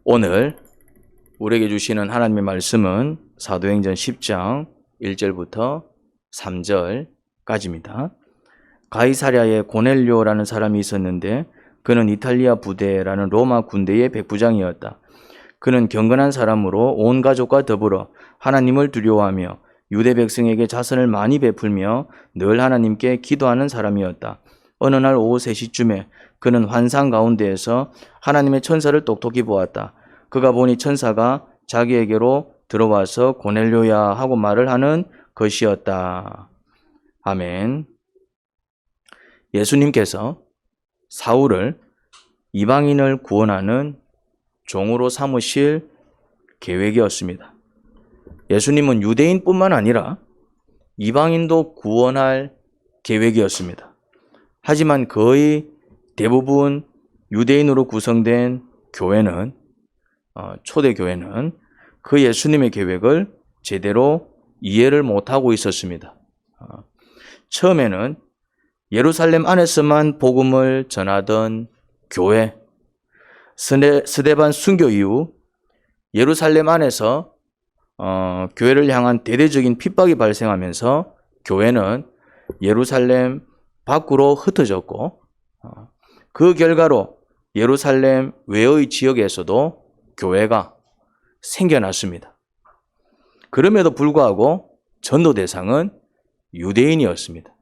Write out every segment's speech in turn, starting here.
오늘 우리에게 주시는 하나님의 말씀은 사도행전 10장 1절부터 3절까지입니다. 가이사랴에 고넬료라는 사람이 있었는데 그는 이탈리아 부대라는 로마 군대의 백부장이었다. 그는 경건한 사람으로 온 가족과 더불어 하나님을 두려워하며 유대 백성에게 자선을 많이 베풀며 늘 하나님께 기도하는 사람이었다. 어느 날 오후 3시쯤에 그는 환상 가운데에서 하나님의 천사를 똑똑히 보았다. 그가 보니 천사가 자기에게로 들어와서 고넬료야 하고 말을 하는 것이었다. 아멘. 예수님께서 사울을 이방인을 구원하는 종으로 삼으실 계획이었습니다. 예수님은 유대인뿐만 아니라 이방인도 구원할 계획이었습니다. 하지만 거의 대부분 유대인으로 구성된 교회는 초대교회는 그 예수님의 계획을 제대로 이해를 못하고 있었습니다. 처음에는 예루살렘 안에서만 복음을 전하던 교회, 스데반 순교 이후 예루살렘 안에서 교회를 향한 대대적인 핍박이 발생하면서 교회는 예루살렘 밖으로 흩어졌고 그 결과로 예루살렘 외의 지역에서도 교회가 생겨났습니다. 그럼에도 불구하고 전도 대상은 유대인이었습니다.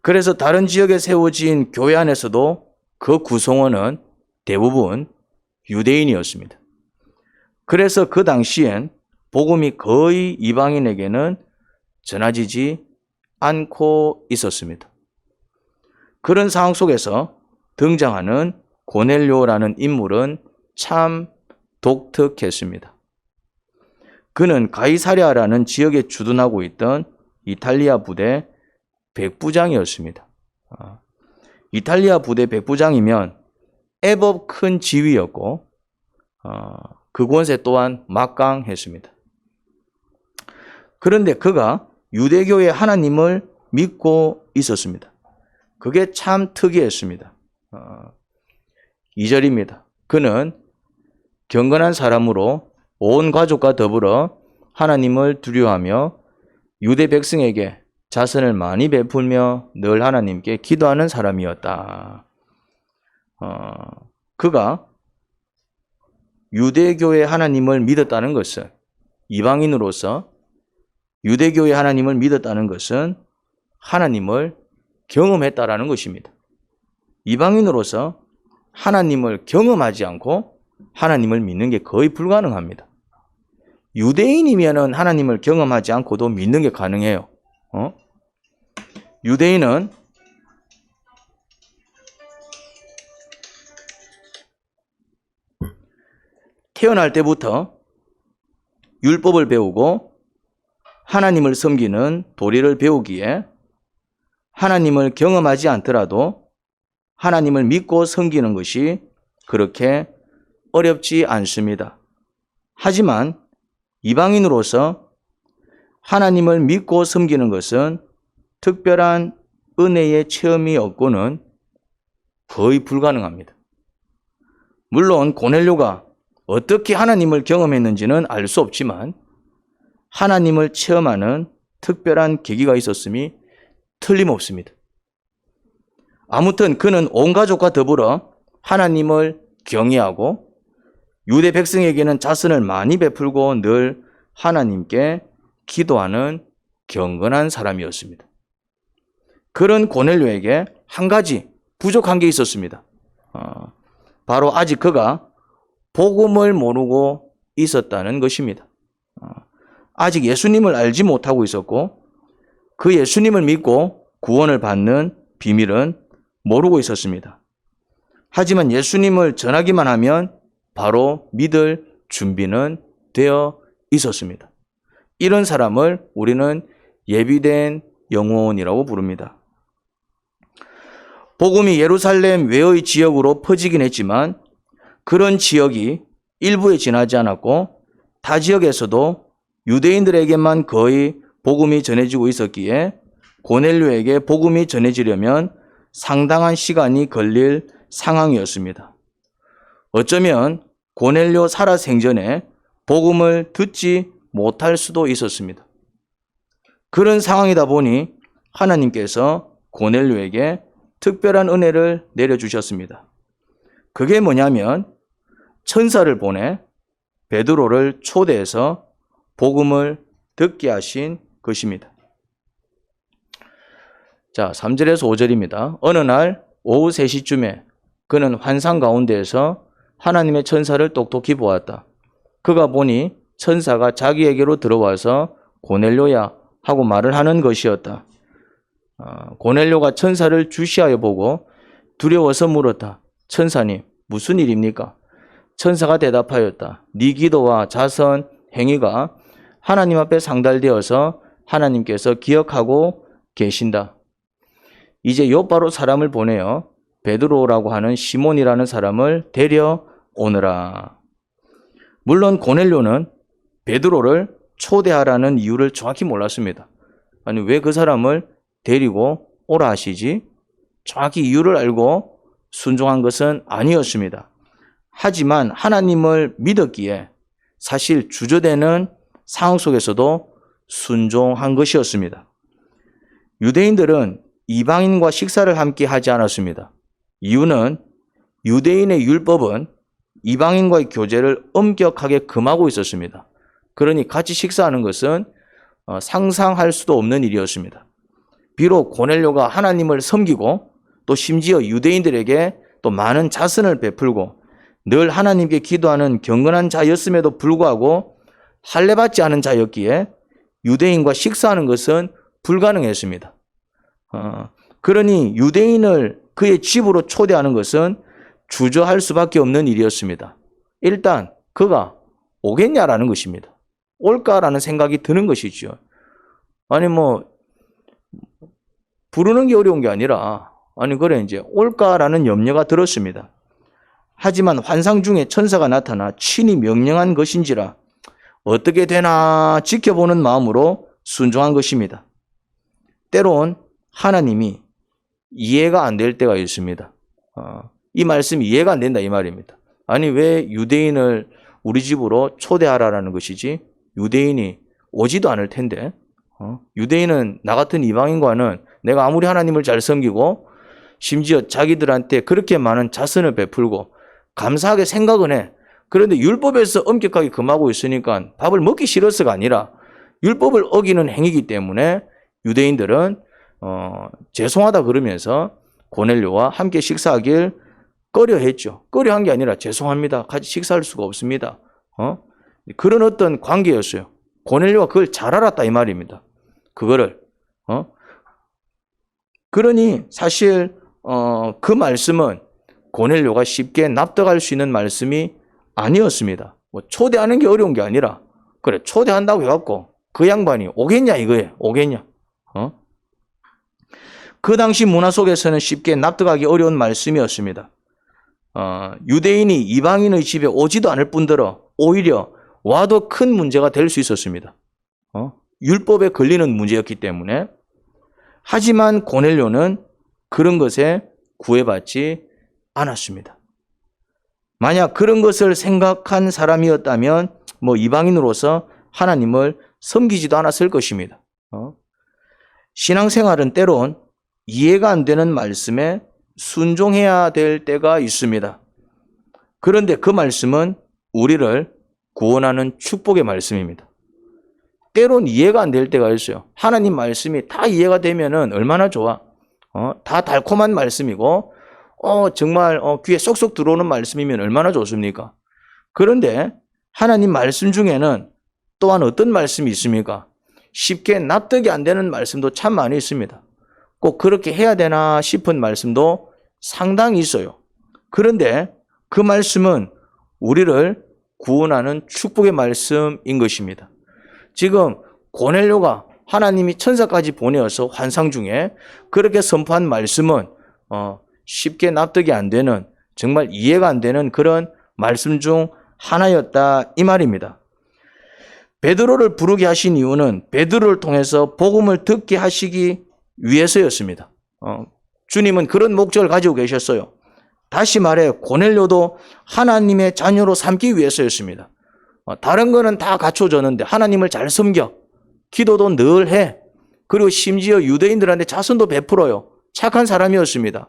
그래서 다른 지역에 세워진 교회 안에서도 그 구성원은 대부분 유대인이었습니다. 그래서 그 당시엔 복음이 거의 이방인에게는 전해지지 않고 있었습니다. 그런 상황 속에서 등장하는 고넬료라는 인물은 참 독특했습니다. 그는 가이사랴라는 지역에 주둔하고 있던 이탈리아 부대 백부장이었습니다. 이탈리아 부대 백부장이면 애법 큰 지위였고 그 권세 또한 막강했습니다. 그런데 그가 유대교의 하나님을 믿고 있었습니다. 그게 참 특이했습니다. 2절입니다. 그는 경건한 사람으로 온 가족과 더불어 하나님을 두려워하며 유대 백성에게 자선을 많이 베풀며 늘 하나님께 기도하는 사람이었다. 그가 유대교의 하나님을 믿었다는 것은 이방인으로서 유대교의 하나님을 믿었다는 것은 하나님을 경험했다라는 것입니다. 이방인으로서 하나님을 경험하지 않고 하나님을 믿는 게 거의 불가능합니다. 유대인이면 하나님을 경험하지 않고도 믿는 게 가능해요. 유대인은 태어날 때부터 율법을 배우고 하나님을 섬기는 도리를 배우기에 하나님을 경험하지 않더라도 하나님을 믿고 섬기는 것이 그렇게 어렵지 않습니다. 하지만 이방인으로서 하나님을 믿고 섬기는 것은 특별한 은혜의 체험이 없고는 거의 불가능합니다. 물론 고넬료가 어떻게 하나님을 경험했는지는 알 수 없지만 하나님을 체험하는 특별한 계기가 있었음이 틀림없습니다. 아무튼 그는 온 가족과 더불어 하나님을 경외하고 유대 백성에게는 자선을 많이 베풀고 늘 하나님께 기도하는 경건한 사람이었습니다. 그런 고넬료에게 한 가지 부족한 게 있었습니다. 바로 아직 그가 복음을 모르고 있었다는 것입니다. 아직 예수님을 알지 못하고 있었고 그 예수님을 믿고 구원을 받는 비밀은 모르고 있었습니다. 하지만 예수님을 전하기만 하면 바로 믿을 준비는 되어 있었습니다. 이런 사람을 우리는 예비된 영혼이라고 부릅니다. 복음이 예루살렘 외의 지역으로 퍼지긴 했지만 그런 지역이 일부에 지나지 않았고 타 지역에서도 유대인들에게만 거의 복음이 전해지고 있었기에 고넬료에게 복음이 전해지려면 상당한 시간이 걸릴 상황이었습니다. 어쩌면 고넬료 살아 생전에 복음을 듣지 못할 수도 있었습니다. 그런 상황이다 보니 하나님께서 고넬료에게 특별한 은혜를 내려주셨습니다. 그게 뭐냐면 천사를 보내 베드로를 초대해서 복음을 듣게 하신 것입니다. 자, 3절에서 5절입니다. 어느 날 오후 3시쯤에 그는 환상 가운데에서 하나님의 천사를 똑똑히 보았다. 그가 보니 천사가 자기에게로 들어와서 고넬료야 하고 말을 하는 것이었다. 고넬료가 천사를 주시하여 보고 두려워서 물었다. 천사님, 무슨 일입니까? 천사가 대답하였다. 네 기도와 자선, 행위가 하나님 앞에 상달되어서 하나님께서 기억하고 계신다. 이제 요바로 사람을 보내어 베드로라고 하는 시몬이라는 사람을 데려오느라. 물론 고넬료는 베드로를 초대하라는 이유를 정확히 몰랐습니다. 아니, 왜 그 사람을 데리고 오라 하시지? 정확히 이유를 알고 순종한 것은 아니었습니다. 하지만 하나님을 믿었기에 사실 주저되는 상황 속에서도 순종한 것이었습니다. 유대인들은 이방인과 식사를 함께 하지 않았습니다. 이유는 유대인의 율법은 이방인과의 교제를 엄격하게 금하고 있었습니다. 그러니 같이 식사하는 것은 상상할 수도 없는 일이었습니다. 비록 고넬료가 하나님을 섬기고 또 심지어 유대인들에게 또 많은 자선을 베풀고 늘 하나님께 기도하는 경건한 자였음에도 불구하고 할례받지 않은 자였기에 유대인과 식사하는 것은 불가능했습니다. 그러니 유대인을 그의 집으로 초대하는 것은 주저할 수밖에 없는 일이었습니다. 일단 그가 오겠냐라는 것입니다. 올까라는 생각이 드는 것이죠. 아니 부르는 게 어려운 게 아니라 그래 이제 올까라는 염려가 들었습니다. 하지만 환상 중에 천사가 나타나 친히 명령한 것인지라 어떻게 되나 지켜보는 마음으로 순종한 것입니다. 때론 하나님이 이해가 안 될 때가 있습니다. 이 말씀이 이해가 안 된다 이 말입니다. 아니 왜 유대인을 우리 집으로 초대하라라는 것이지? 유대인이 오지도 않을 텐데 유대인은 나 같은 이방인과는 내가 아무리 하나님을 잘 섬기고 심지어 자기들한테 그렇게 많은 자선을 베풀고 감사하게 생각은 해. 그런데 율법에서 엄격하게 금하고 있으니까 밥을 먹기 싫어서가 아니라 율법을 어기는 행위이기 때문에 유대인들은 죄송하다 그러면서 고넬료와 함께 식사하길 꺼려했죠. 꺼려한 게 아니라 죄송합니다. 같이 식사할 수가 없습니다. 그런 어떤 관계였어요. 고넬료가 그걸 잘 알았다 이 말입니다. 그거를 그러니 사실 그 말씀은 고넬료가 쉽게 납득할 수 있는 말씀이 아니었습니다. 초대하는 게 어려운 게 아니라 그래 초대한다고 해갖고 그 양반이 오겠냐 이거예요. 오겠냐. 그 당시 문화 속에서는 쉽게 납득하기 어려운 말씀이었습니다. 유대인이 이방인의 집에 오지도 않을 뿐더러 오히려 와도 큰 문제가 될 수 있었습니다. 율법에 걸리는 문제였기 때문에. 하지만 고넬료는 그런 것에 구애받지 않았습니다. 만약 그런 것을 생각한 사람이었다면 이방인으로서 하나님을 섬기지도 않았을 것입니다. 신앙생활은 때론 이해가 안 되는 말씀에 순종해야 될 때가 있습니다. 그런데 그 말씀은 우리를 구원하는 축복의 말씀입니다. 때론 이해가 안 될 때가 있어요. 하나님 말씀이 다 이해가 되면은 얼마나 좋아. 다 달콤한 말씀이고 정말 귀에 쏙쏙 들어오는 말씀이면 얼마나 좋습니까? 그런데 하나님 말씀 중에는 또한 어떤 말씀이 있습니까? 쉽게 납득이 안 되는 말씀도 참 많이 있습니다. 꼭 그렇게 해야 되나 싶은 말씀도 상당히 있어요. 그런데 그 말씀은 우리를 구원하는 축복의 말씀인 것입니다. 지금 고넬료가 하나님이 천사까지 보내어서 환상 중에 그렇게 선포한 말씀은 쉽게 납득이 안 되는 정말 이해가 안 되는 그런 말씀 중 하나였다 이 말입니다. 베드로를 부르게 하신 이유는 베드로를 통해서 복음을 듣게 하시기 위해서였습니다. 주님은 그런 목적을 가지고 계셨어요. 다시 말해 고넬료도 하나님의 자녀로 삼기 위해서였습니다. 다른 거는 다 갖춰졌는데 하나님을 잘 섬겨. 기도도 늘 해. 그리고 심지어 유대인들한테 자선도 베풀어요. 착한 사람이었습니다.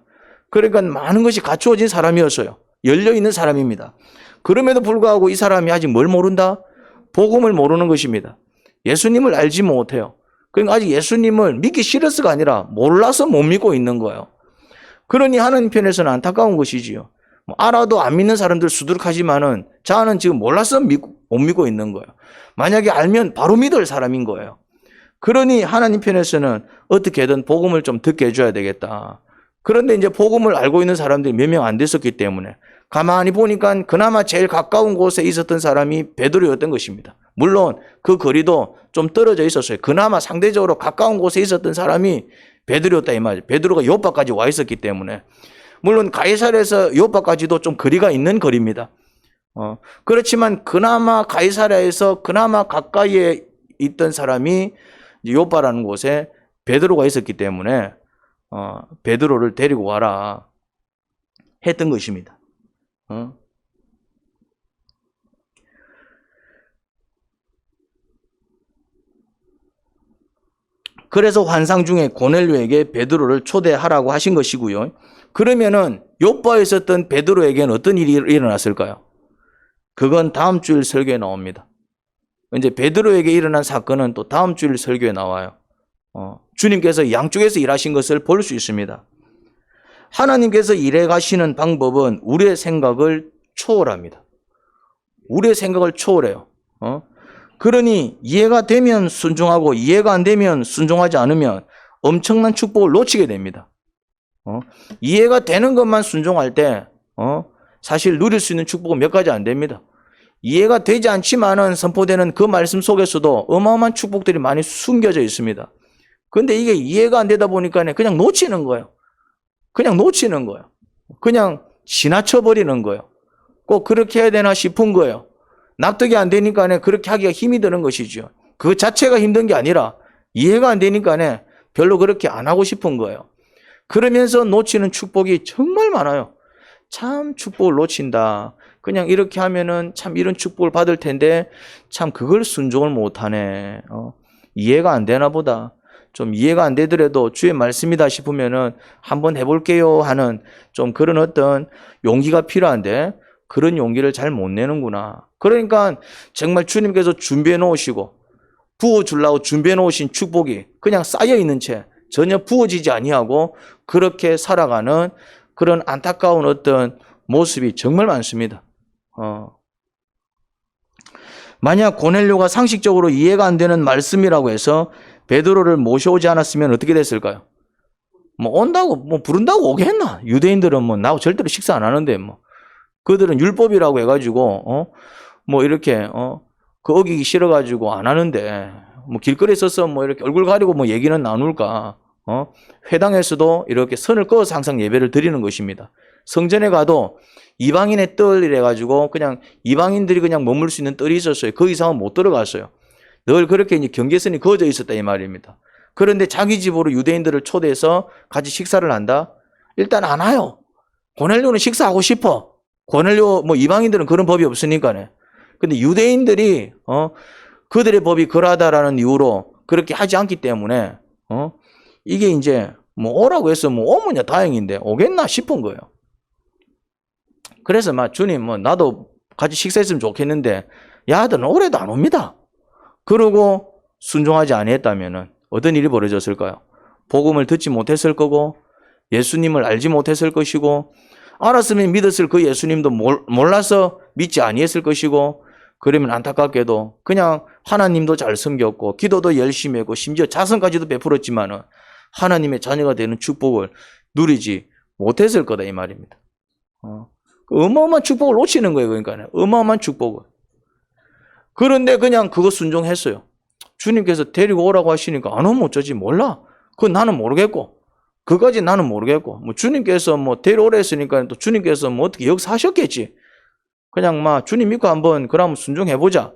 그러니까 많은 것이 갖추어진 사람이었어요. 열려있는 사람입니다. 그럼에도 불구하고 이 사람이 아직 뭘 모른다? 복음을 모르는 것입니다. 예수님을 알지 못해요. 그러니까 아직 예수님을 믿기 싫어서가 아니라 몰라서 못 믿고 있는 거예요. 그러니 하나님 편에서는 안타까운 것이지요. 알아도 안 믿는 사람들 수두룩하지만은 자는 지금 몰라서 못 믿고 있는 거예요. 만약에 알면 바로 믿을 사람인 거예요. 그러니 하나님 편에서는 어떻게든 복음을 좀 듣게 해줘야 되겠다. 그런데 이제 복음을 알고 있는 사람들이 몇 명 안 됐었기 때문에 가만히 보니까 그나마 제일 가까운 곳에 있었던 사람이 베드로였던 것입니다. 물론 그 거리도 좀 떨어져 있었어요. 그나마 상대적으로 가까운 곳에 있었던 사람이 베드로였다 이 말이에요. 베드로가 요파까지 와 있었기 때문에. 물론 가이사랴에서 요파까지도 좀 거리가 있는 거리입니다. 그렇지만 그나마 가이사랴에서 그나마 가까이에 있던 사람이 요파라는 곳에 베드로가 있었기 때문에 베드로를 데리고 와라 했던 것입니다. 그래서 환상 중에 고넬료에게 베드로를 초대하라고 하신 것이고요. 그러면은 요파에 있었던 베드로에게는 어떤 일이 일어났을까요? 그건 다음 주일 설교에 나옵니다. 이제 베드로에게 일어난 사건은 또 다음 주일 설교에 나와요. 주님께서 양쪽에서 일하신 것을 볼 수 있습니다. 하나님께서 일해 가시는 방법은 우리의 생각을 초월합니다. 우리의 생각을 초월해요. 그러니 이해가 되면 순종하고 이해가 안 되면 순종하지 않으면 엄청난 축복을 놓치게 됩니다. 이해가 되는 것만 순종할 때 사실 누릴 수 있는 축복은 몇 가지 안 됩니다. 이해가 되지 않지만은 선포되는 그 말씀 속에서도 어마어마한 축복들이 많이 숨겨져 있습니다. 근데 이게 이해가 안 되다 보니까 그냥 놓치는 거예요. 그냥 놓치는 거예요. 그냥 지나쳐버리는 거예요. 꼭 그렇게 해야 되나 싶은 거예요. 납득이 안 되니까 그렇게 하기가 힘이 드는 것이죠. 그 자체가 힘든 게 아니라 이해가 안 되니까 별로 그렇게 안 하고 싶은 거예요. 그러면서 놓치는 축복이 정말 많아요. 참 축복을 놓친다. 그냥 이렇게 하면은 참 이런 축복을 받을 텐데 참 그걸 순종을 못하네. 이해가 안 되나 보다. 좀 이해가 안 되더라도 주의 말씀이다 싶으면은 한번 해볼게요 하는 좀 그런 어떤 용기가 필요한데 그런 용기를 잘 못 내는구나. 그러니까 정말 주님께서 준비해 놓으시고 부어주려고 준비해 놓으신 축복이 그냥 쌓여 있는 채 전혀 부어지지 아니하고 그렇게 살아가는 그런 안타까운 어떤 모습이 정말 많습니다. 만약 고넬료가 상식적으로 이해가 안 되는 말씀이라고 해서 베드로를 모셔오지 않았으면 어떻게 됐을까요? 온다고 부른다고 오겠나? 유대인들은 나하고 절대로 식사 안 하는데 그들은 율법이라고 해가지고 이렇게 그 어기기 싫어가지고 안 하는데 길거리에 서서 이렇게 얼굴 가리고 얘기는 나눌까? 회당에서도 이렇게 선을 그어서 항상 예배를 드리는 것입니다. 성전에 가도 이방인의 뜰이래 가지고 그냥 이방인들이 그냥 머물 수 있는 뜰이 있었어요. 그 이상은 못 들어갔어요. 늘 그렇게 이제 경계선이 그어져 있었다 이 말입니다. 그런데 자기 집으로 유대인들을 초대해서 같이 식사를 한다? 일단 안 와요. 고넬료는 식사하고 싶어. 고넬료 이방인들은 그런 법이 없으니까네. 근데 유대인들이 그들의 법이 그러하다라는 이유로 그렇게 하지 않기 때문에 이게 이제 오라고 해서 오면야 다행인데 오겠나 싶은 거예요. 그래서 주님 나도 같이 식사했으면 좋겠는데 야들은 올해도 안 옵니다. 그러고 순종하지 아니했다면은 어떤 일이 벌어졌을까요? 복음을 듣지 못했을 거고 예수님을 알지 못했을 것이고 알았으면 믿었을 그 예수님도 몰라서 믿지 아니했을 것이고 그러면 안타깝게도 그냥 하나님도 잘 섬겼고 기도도 열심히 했고 심지어 자선까지도 베풀었지만은 하나님의 자녀가 되는 축복을 누리지 못했을 거다 이 말입니다. 어마어마한 축복을 놓치는 거예요. 그러니까 어마어마한 축복을. 그런데 그냥 그거 순종했어요. 주님께서 데리고 오라고 하시니까 안 오면 어쩌지 몰라. 그건 나는 모르겠고 그까지 나는 모르겠고 주님께서 데려오라 했으니까 또 주님께서 어떻게 역사하셨겠지. 그냥 주님 믿고 한번 그러면 순종해보자.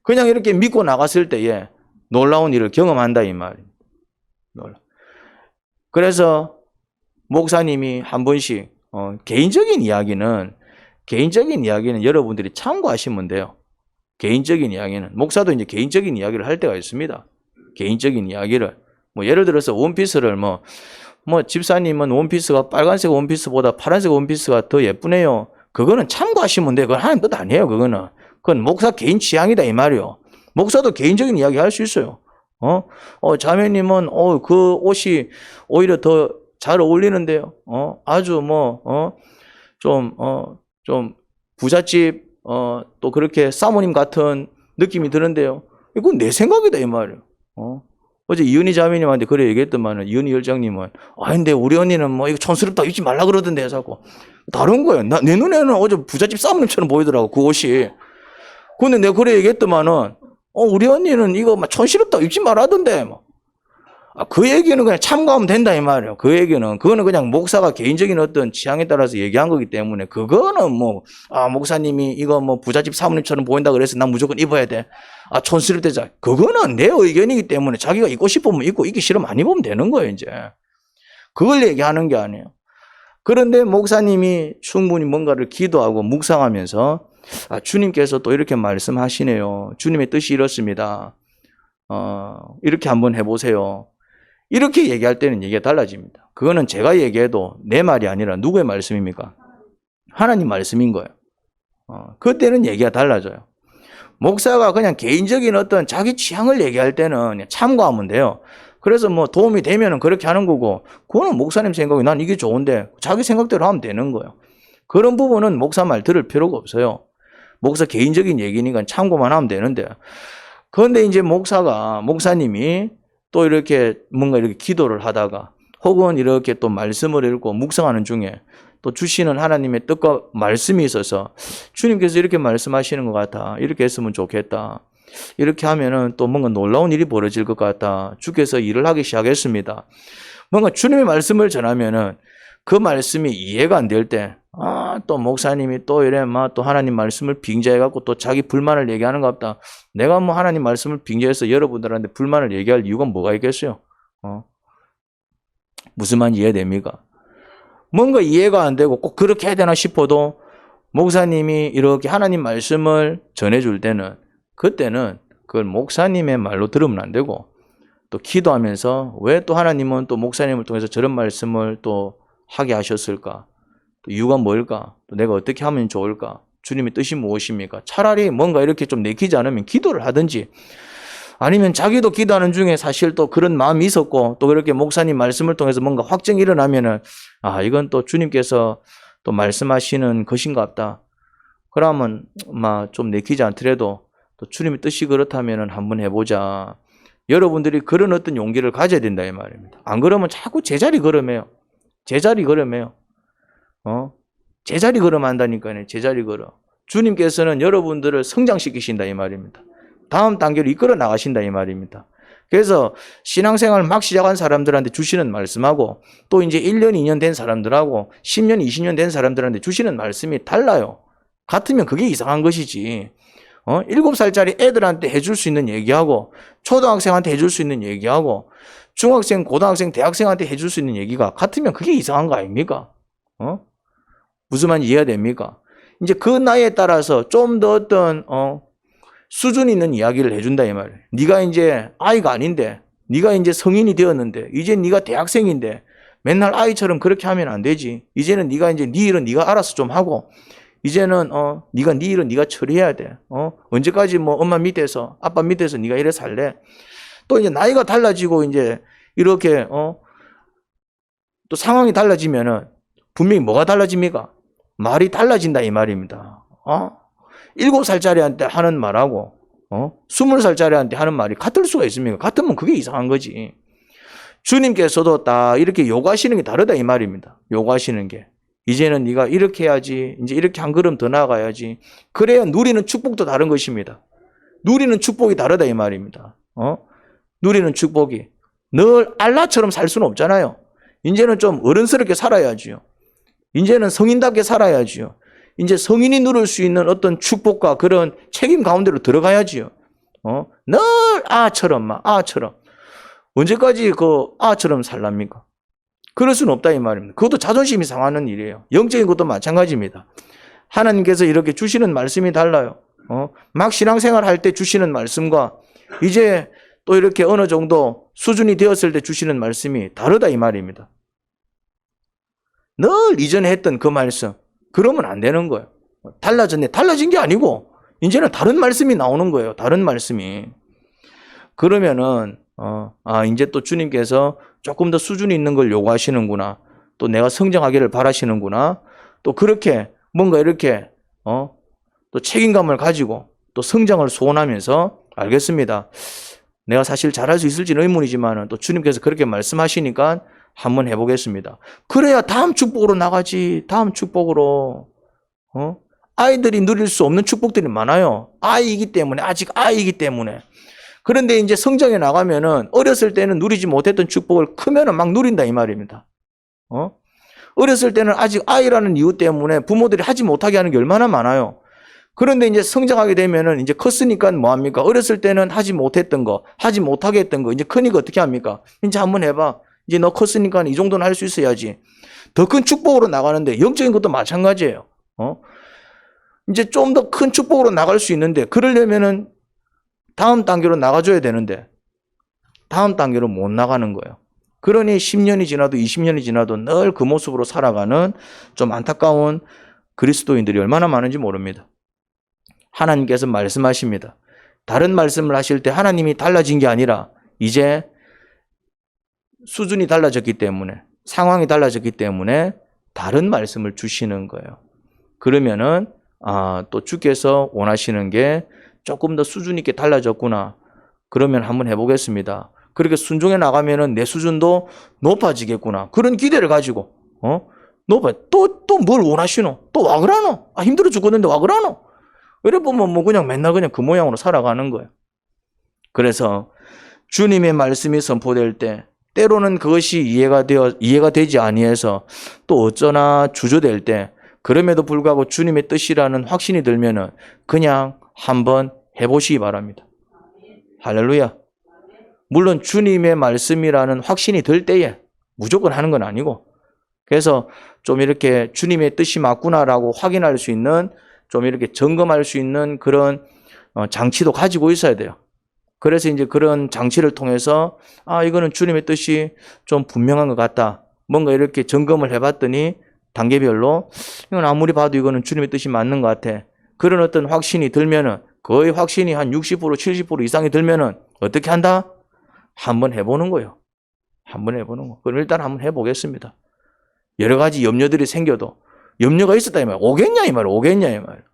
그냥 이렇게 믿고 나갔을 때에 놀라운 일을 경험한다 이 말입니다. 그래서 목사님이 한 번씩 개인적인 이야기는 여러분들이 참고하시면 돼요. 개인적인 이야기는. 목사도 이제 개인적인 이야기를 할 때가 있습니다. 개인적인 이야기를. 뭐 예를 들어서 원피스를 뭐 집사님은 원피스가 빨간색 원피스보다 파란색 원피스가 더 예쁘네요. 그거는 참고하시면 돼요. 그건 하는 뜻 아니에요. 그건 목사 개인 취향이다 이 말이요. 목사도 개인적인 이야기 할 수 있어요. 자매님은 그 옷이 오히려 더 잘 어울리는데요. 아주 좀 부잣집 또 그렇게 사모님 같은 느낌이 드는데요. 이건 내 생각이다 이 말이에요. 어제 이은희 자매님한테 그래 얘기했더만은 이은희 열장님은 근데 우리 언니는 뭐 이거 촌스럽다 입지 말라 그러던데 자꾸 다른 거예요. 내 눈에는 어제 부잣집 사모님처럼 보이더라고 그 옷이. 근데 내가 그래 얘기했더만은 우리 언니는 이거 막 촌스럽다 입지 말라던데 뭐. 그 얘기는 그냥 참고하면 된다 이 말이에요. 그거는 그냥 목사가 개인적인 어떤 취향에 따라서 얘기한 거기 때문에 그거는 목사님이 이거 부잣집 사모님처럼 보인다 그래서 난 무조건 입어야 돼. 촌스럽대자. 그거는 내 의견이기 때문에 자기가 입고 싶으면 입고 입기 싫으면 안 입으면 되는 거예요, 이제. 그걸 얘기하는 게 아니에요. 그런데 목사님이 충분히 뭔가를 기도하고 묵상하면서 주님께서 또 이렇게 말씀하시네요. 주님의 뜻이 이렇습니다. 이렇게 한번 해보세요. 이렇게 얘기할 때는 얘기가 달라집니다. 그거는 제가 얘기해도 내 말이 아니라 누구의 말씀입니까? 하나님 말씀인 거예요. 그때는 얘기가 달라져요. 목사가 그냥 개인적인 어떤 자기 취향을 얘기할 때는 그냥 참고하면 돼요. 그래서 도움이 되면은 그렇게 하는 거고, 그거는 목사님 생각이 난 이게 좋은데 자기 생각대로 하면 되는 거예요. 그런 부분은 목사 말 들을 필요가 없어요. 목사 개인적인 얘기니까 참고만 하면 되는데. 그런데 이제 목사님이 또 이렇게 뭔가 이렇게 기도를 하다가 혹은 이렇게 또 말씀을 읽고 묵상하는 중에 또 주시는 하나님의 뜻과 말씀이 있어서 주님께서 이렇게 말씀하시는 것 같아. 이렇게 했으면 좋겠다. 이렇게 하면은 또 뭔가 놀라운 일이 벌어질 것 같다. 주께서 일을 하기 시작했습니다. 뭔가 주님의 말씀을 전하면은 그 말씀이 이해가 안 될 때, 또 목사님이 또 이래 또 하나님 말씀을 빙자해갖고 또 자기 불만을 얘기하는 것 같다. 내가 하나님 말씀을 빙자해서 여러분들한테 불만을 얘기할 이유가 뭐가 있겠어요? 무슨 말 이해됩니까? 뭔가 이해가 안 되고 꼭 그렇게 해야 되나 싶어도 목사님이 이렇게 하나님 말씀을 전해줄 때는 그때는 그걸 목사님의 말로 들으면 안 되고 또 기도하면서 왜 또 하나님은 또 목사님을 통해서 저런 말씀을 또 하게 하셨을까? 또 이유가 뭘까? 또 내가 어떻게 하면 좋을까? 주님의 뜻이 무엇입니까? 차라리 뭔가 이렇게 좀 내키지 않으면 기도를 하든지 아니면 자기도 기도하는 중에 사실 또 그런 마음이 있었고 또 그렇게 목사님 말씀을 통해서 뭔가 확정이 일어나면은 이건 또 주님께서 또 말씀하시는 것인가 보다. 그러면 좀 내키지 않더라도 또 주님의 뜻이 그렇다면은 한번 해보자. 여러분들이 그런 어떤 용기를 가져야 된다 이 말입니다. 안 그러면 자꾸 제자리 걸음해요. 제자리 걸음해요. 제자리 걸음 한다니까요. 제자리 걸어. 주님께서는 여러분들을 성장시키신다 이 말입니다. 다음 단계로 이끌어 나가신다 이 말입니다. 그래서 신앙생활 막 시작한 사람들한테 주시는 말씀하고 또 이제 1년, 2년 된 사람들하고 10년, 20년 된 사람들한테 주시는 말씀이 달라요. 같으면 그게 이상한 것이지. 7살짜리 애들한테 해줄 수 있는 얘기하고 초등학생한테 해줄 수 있는 얘기하고 중학생, 고등학생, 대학생한테 해줄 수 있는 얘기가 같으면 그게 이상한 거 아닙니까? 무슨 말인지 이해가 됩니까? 이제 그 나이에 따라서 좀 더 어떤 수준 있는 이야기를 해준다 이 말이에요. 네가 이제 아이가 아닌데 네가 이제 성인이 되었는데 이제 네가 대학생인데 맨날 아이처럼 그렇게 하면 안 되지. 이제는 네가 이제 네 일은 네가 알아서 좀 하고 이제는 네가 네 일은 네가 처리해야 돼. 언제까지 엄마 밑에서 아빠 밑에서 네가 이래 살래? 또 이제 나이가 달라지고 이제 이렇게 또 상황이 달라지면은 분명히 뭐가 달라집니까? 말이 달라진다 이 말입니다. 7살짜리한테 하는 말하고 20살짜리한테 하는 말이 같을 수가 있습니까? 같으면 그게 이상한 거지. 주님께서도 딱 이렇게 요구하시는 게 다르다 이 말입니다. 요구하시는 게. 이제는 네가 이렇게 해야지. 이제 이렇게 한 걸음 더 나아가야지. 그래야 누리는 축복도 다른 것입니다. 누리는 축복이 다르다 이 말입니다. 누리는 축복이. 늘 알라처럼 살 수는 없잖아요. 이제는 좀 어른스럽게 살아야지요. 이제는 성인답게 살아야지요. 이제 성인이 누릴 수 있는 어떤 축복과 그런 책임 가운데로 들어가야지요. 늘 아처럼. 언제까지 그 아처럼 살랍니까? 그럴 수는 없다 이 말입니다. 그것도 자존심이 상하는 일이에요. 영적인 것도 마찬가지입니다. 하나님께서 이렇게 주시는 말씀이 달라요. 막 신앙생활 할 때 주시는 말씀과 이제 또 이렇게 어느 정도 수준이 되었을 때 주시는 말씀이 다르다 이 말입니다. 늘 이전에 했던 그 말씀, 그러면 안 되는 거예요. 달라졌네. 달라진 게 아니고 이제는 다른 말씀이 나오는 거예요. 다른 말씀이. 그러면은 이제 또 주님께서 조금 더 수준이 있는 걸 요구하시는구나. 또 내가 성장하기를 바라시는구나. 또 그렇게 뭔가 이렇게 또 책임감을 가지고 또 성장을 소원하면서 알겠습니다. 내가 사실 잘할 수 있을지는 의문이지만 또 주님께서 그렇게 말씀하시니까 한번 해보겠습니다. 그래야 다음 축복으로 나가지. 다음 축복으로. 아이들이 누릴 수 없는 축복들이 많아요. 아이이기 때문에, 아직 아이이기 때문에. 그런데 이제 성장해 나가면은 어렸을 때는 누리지 못했던 축복을 크면은 막 누린다 이 말입니다. 어렸을 때는 아직 아이라는 이유 때문에 부모들이 하지 못하게 하는 게 얼마나 많아요. 그런데 이제 성장하게 되면은 이제 컸으니까 뭐 합니까? 어렸을 때는 하지 못했던 거, 하지 못하게 했던 거, 이제 크니까 어떻게 합니까? 이제 한번 해봐. 이제 너 컸으니까 이 정도는 할 수 있어야지. 더 큰 축복으로 나가는데 영적인 것도 마찬가지예요. 이제 좀 더 큰 축복으로 나갈 수 있는데 그러려면은 다음 단계로 나가줘야 되는데 다음 단계로 못 나가는 거예요. 그러니 10년이 지나도 20년이 지나도 늘 그 모습으로 살아가는 좀 안타까운 그리스도인들이 얼마나 많은지 모릅니다. 하나님께서 말씀하십니다. 다른 말씀을 하실 때 하나님이 달라진 게 아니라 이제 수준이 달라졌기 때문에 상황이 달라졌기 때문에 다른 말씀을 주시는 거예요. 그러면은 또 주께서 원하시는 게 조금 더 수준 있게 달라졌구나. 그러면 한번 해보겠습니다. 그렇게 순종해 나가면은 내 수준도 높아지겠구나. 그런 기대를 가지고 또 뭘 원하시노? 또 와 그러노? 힘들어 죽겠는데 와 그러노? 이래 보면 뭐 그냥 맨날 그냥 그 모양으로 살아가는 거예요. 그래서 주님의 말씀이 선포될 때 때로는 그것이 이해가 되지 아니해서 또 어쩌나 주저될 때 그럼에도 불구하고 주님의 뜻이라는 확신이 들면은 그냥 한번 해보시기 바랍니다. 할렐루야. 물론 주님의 말씀이라는 확신이 들 때에 무조건 하는 건 아니고 그래서 좀 이렇게 주님의 뜻이 맞구나라고 확인할 수 있는 좀 이렇게 점검할 수 있는 그런 장치도 가지고 있어야 돼요. 그래서 이제 그런 장치를 통해서 이거는 주님의 뜻이 좀 분명한 것 같다. 뭔가 이렇게 점검을 해봤더니 단계별로 이건 아무리 봐도 이거는 주님의 뜻이 맞는 것 같아. 그런 어떤 확신이 들면은 거의 확신이 한 60% 70% 이상이 들면은 어떻게 한다? 한번 해보는 거예요. 한번 해보는 거. 그럼 일단 한번 해보겠습니다. 여러 가지 염려들이 생겨도 염려가 있었다 이 말. 오겠냐 이 말. 오겠냐 이 말.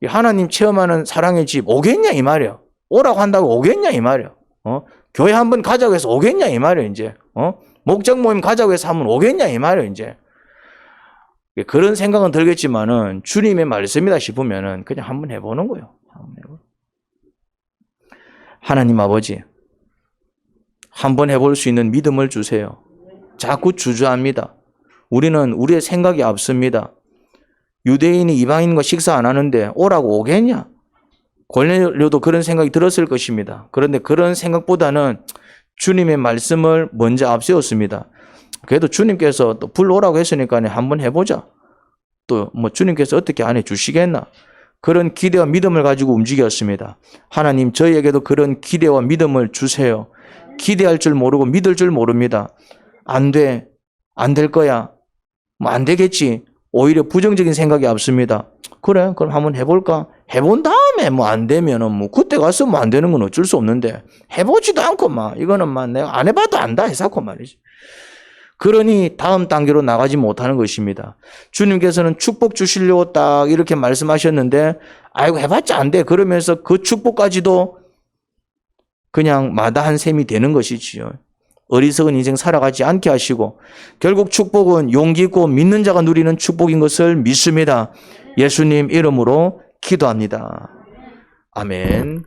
하나님 체험하는 사랑의 집 오겠냐 이 말이야. 오라고 한다고 오겠냐 이 말이야. 교회 한번 가자고 해서 오겠냐 이 말이야 이제. 목적 모임 가자고 해서 하면 오겠냐 이 말이야 이제. 그런 생각은 들겠지만은 주님의 말씀이다 싶으면은 그냥 한번 해보는 거예요. 하나님 아버지, 한번 해볼 수 있는 믿음을 주세요. 자꾸 주저합니다. 우리는 우리의 생각이 앞섭니다. 유대인이 이방인과 식사 안 하는데 오라고 오겠냐? 고넬료도 그런 생각이 들었을 것입니다. 그런데 그런 생각보다는 주님의 말씀을 먼저 앞세웠습니다. 그래도 주님께서 또 불러오라고 했으니까 한번 해보자. 또 뭐 주님께서 어떻게 안 해주시겠나? 그런 기대와 믿음을 가지고 움직였습니다. 하나님 저희에게도 그런 기대와 믿음을 주세요. 기대할 줄 모르고 믿을 줄 모릅니다. 안 돼. 안 될 거야. 뭐 안 되겠지. 오히려 부정적인 생각이 앞섭니다. 그래, 그럼 한번 해볼까? 해본 다음에 뭐 안 되면은 뭐 그때 가서 뭐 안 되는 건 어쩔 수 없는데 해보지도 않고 이거는 내가 안 해봐도 안다 해서고 말이지. 그러니 다음 단계로 나가지 못하는 것입니다. 주님께서는 축복 주시려고 딱 이렇게 말씀하셨는데 아이고 해봤자 안 돼. 그러면서 그 축복까지도 그냥 마다한 셈이 되는 것이지요. 어리석은 인생 살아가지 않게 하시고 결국 축복은 용기 있고 믿는 자가 누리는 축복인 것을 믿습니다. 예수님 이름으로 기도합니다. 아멘.